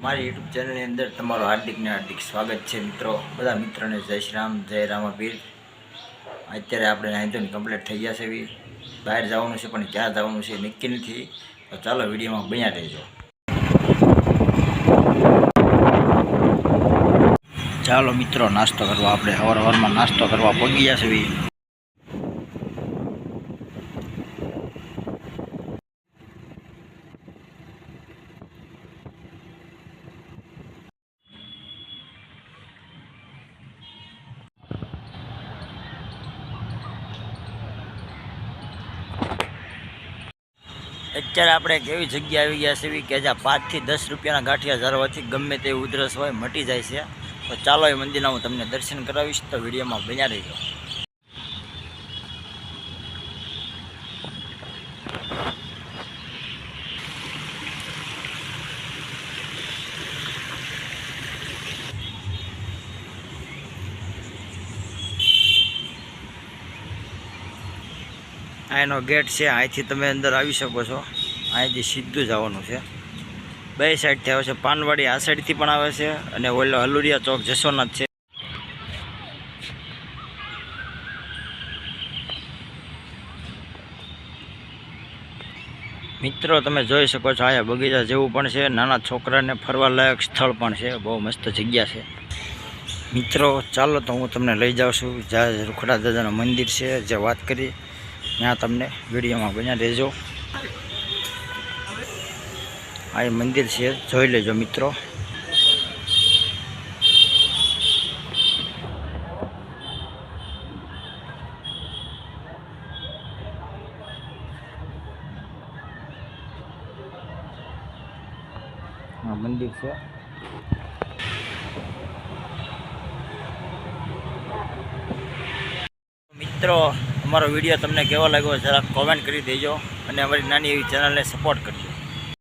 મારી યુટ્યુબ ચેનલની અંદર તમારું હાર્દિક સ્વાગત છે મિત્રો। બધા મિત્રોને જય શ્રી રામ, જય રામાપીર। અત્યારે આપણે નાઈધોની કમ્પ્લીટ થઈ ગયા છે। બહાર જવાનું છે પણ ક્યાં જવાનું છે નક્કી નથી, તો ચાલો વિડીયોમાં બન્યા રહેજો। ચાલો મિત્રો નાસ્તો કરવા આપણે સવારમાં નાસ્તો કરવા પહોંચી ગયા છે। અત્યારે આપણે એક એવી જગ્યા આવી ગયા છે કે જ્યાં 5 થી 10 રૂપિયાના ગાંઠિયા ઝારવાથી ગમે તેવી ઉધરસ હોય મટી જાય છે। તો ચાલો એ મંદિરના હું તમને દર્શન કરાવીશ, તો વિડીયોમાં બન્યા રહેજો। આ એનો ગેટ છે, અહીંથી તમે અંદર આવી શકો છો। અહીંથી સીધું જવાનું છે। બે સાઈડથી આવે છે, પાનવાડી આ સાઈડથી પણ આવે છે અને ઓલો હલુરિયા ચોક જસોનાથ છે। મિત્રો તમે જોઈ શકો છો અહીંયા બગીચા જેવું પણ છે, નાના છોકરાને ફરવા લાયક સ્થળ પણ છે, બહુ મસ્ત જગ્યા છે। મિત્રો ચાલો તો હું તમને લઈ જાઉં છું જ્યાં રૂખડા દાદાનું મંદિર છે, જે વાત કરી ત્યાં તમને વિડીયોમાં બન્યા રહેજો। આ એ મંદિર છે, જોઈ લેજો મિત્રો। આ મંદિર છે। મિત્રો અમારો વિડીયો તમને કેવો લાગ્યો જરા કોમેન્ટ કરી દેજો અને અમારી નાની એવી ચેનલને સપોર્ટ કરજો।